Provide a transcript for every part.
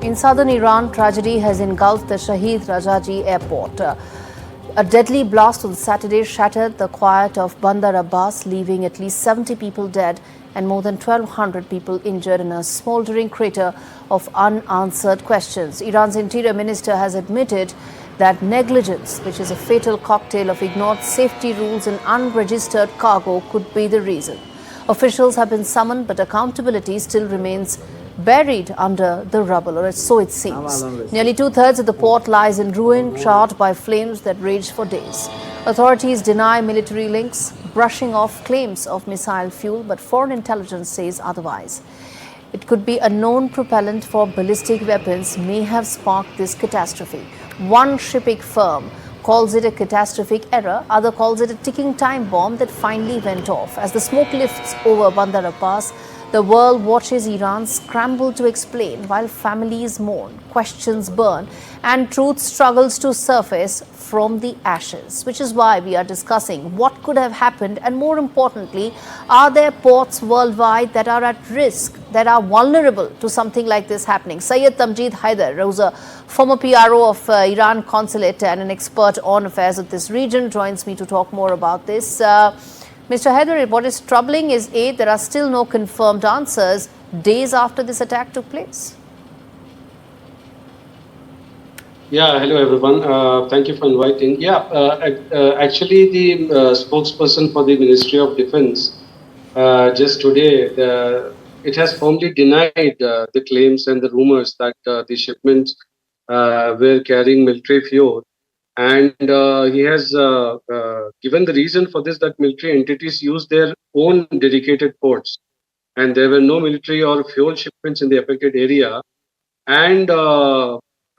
In southern Iran, tragedy has engulfed the Shahid Rajaee airport. A deadly blast on Saturday shattered the quiet of Bandar Abbas, leaving at least 70 people dead and more than 1,200 people injured in a smoldering crater of unanswered questions. Iran's interior minister has admitted that negligence, which is a fatal cocktail of ignored safety rules and unregistered cargo, could be the reason. Officials have been summoned, but accountability still remains buried under the rubble, or so it seems. Nearly two-thirds of the port lies in ruin, charred by flames that raged for days. Authorities deny military links, brushing off claims of missile fuel, but foreign intelligence says otherwise. It could be a known propellant for ballistic weapons may have sparked this catastrophe. One shipping firm calls it a catastrophic error, other calls it a ticking time bomb that finally went off. As the smoke lifts over Bandar Abbas, the world watches Iran scramble to explain while families mourn, questions burn, and truth struggles to surface from the ashes. Which is why we are discussing what could have happened, and more importantly, are there ports worldwide that are at risk, that are vulnerable to something like this happening? Syed Tamjeed Haider, who's a former PRO of Iran consulate and an expert on affairs of this region, joins me to talk more about this. Mr. Haider, what is troubling is, A, there are still no confirmed answers days after this attack took place. Yeah, hello everyone. Thank you for inviting. Actually, the spokesperson for the Ministry of Defense just today, it has firmly denied the claims and the rumors that the shipments were carrying military fuel. And he has given the reason for this, that military entities use their own dedicated ports, and there were no military or fuel shipments in the affected area. And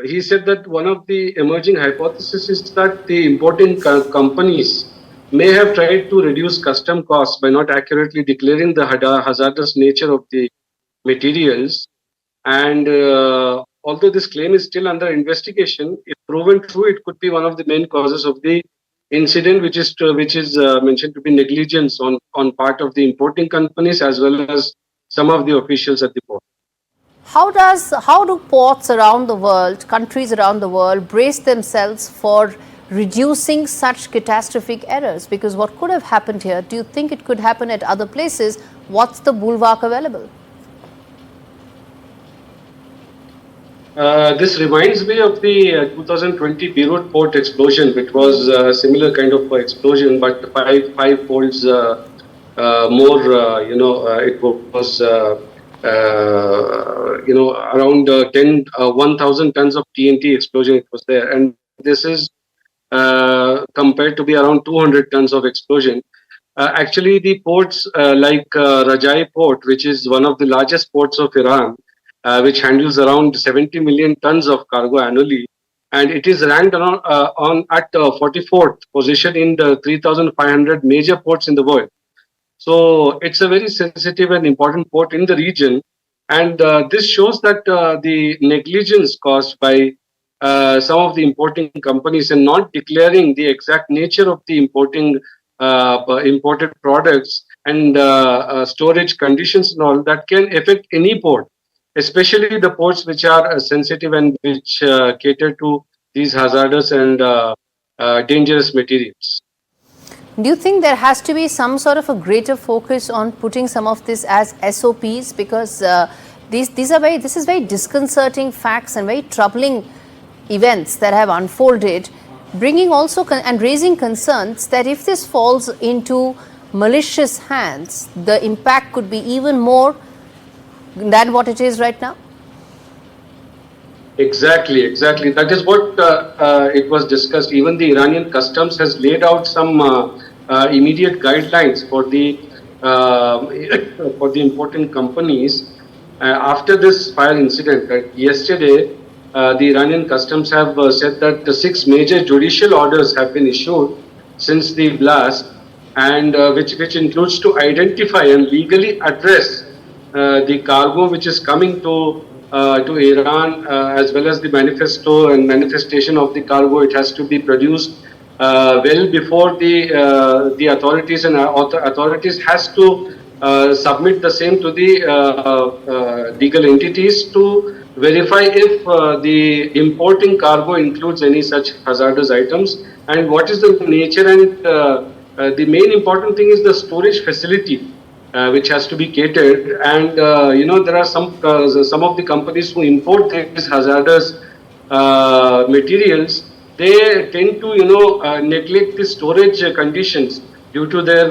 he said that one of the emerging hypotheses is that the importing companies may have tried to reduce custom costs by not accurately declaring the hazardous nature of the materials. And although this claim is still under investigation, if proven true, it could be one of the main causes of the incident, which is mentioned to be negligence on part of the importing companies as well as some of the officials at the port. How do ports around the world, countries around the world, brace themselves for reducing such catastrophic errors? Because what could have happened here, do you think it could happen at other places? What's the bulwark available? This reminds me of the 2020 Beirut port explosion, which was a similar kind of explosion, but five folds more. It was around 1,000 tons of TNT explosion. It was there, and this is compared to be around 200 tons of explosion. Actually, the ports like Rajaee port, which is one of the largest ports of Iran, which handles around 70 million tons of cargo annually, and it is ranked at 44th position in the 3,500 major ports in the world. So it's a very sensitive and important port in the region, and this shows that the negligence caused by some of the importing companies in not declaring the exact nature of the imported products and storage conditions and all that can affect any port, especially the ports which are sensitive and which cater to these hazardous and dangerous materials. Do you think there has to be some sort of a greater focus on putting some of this as SOPs? Because this is very disconcerting facts and very troubling events that have unfolded, bringing also and raising concerns that if this falls into malicious hands, the impact could be even more than what it is right now? Exactly. That is what it was discussed. Even the Iranian customs has laid out some immediate guidelines for the importing companies after this fire incident. Yesterday, the Iranian customs have said that the 6 major judicial orders have been issued since the blast, and which includes to identify and legally address the cargo which is coming to Iran, as well as the manifesto and manifestation of the cargo. It has to be produced well before the authorities, and authorities has to submit the same to the legal entities to verify if the importing cargo includes any such hazardous items, and what is the nature, and the main important thing is the storage facility which has to be catered. And there are some of the companies who import these hazardous materials. They tend to neglect the storage conditions due to their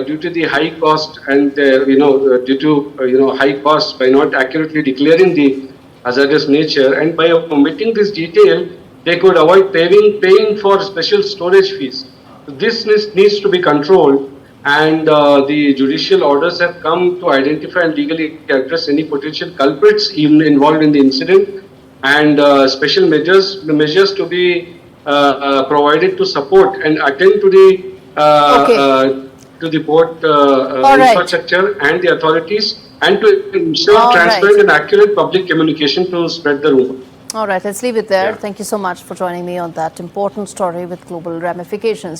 due to the high cost, and their, due to high costs, by not accurately declaring the hazardous nature, and by omitting this detail, they could avoid paying for special storage fees. So this needs to be controlled, and the judicial orders have come to identify and legally address any potential culprits even involved in the incident, and special measures to be provided to support and attend to Okay. the port All right. infrastructure and the authorities, and to ensure All transparent right. and accurate public communication to spread the rumor. All right, let's leave it there. Yeah. Thank you so much for joining me on that important story with global ramifications.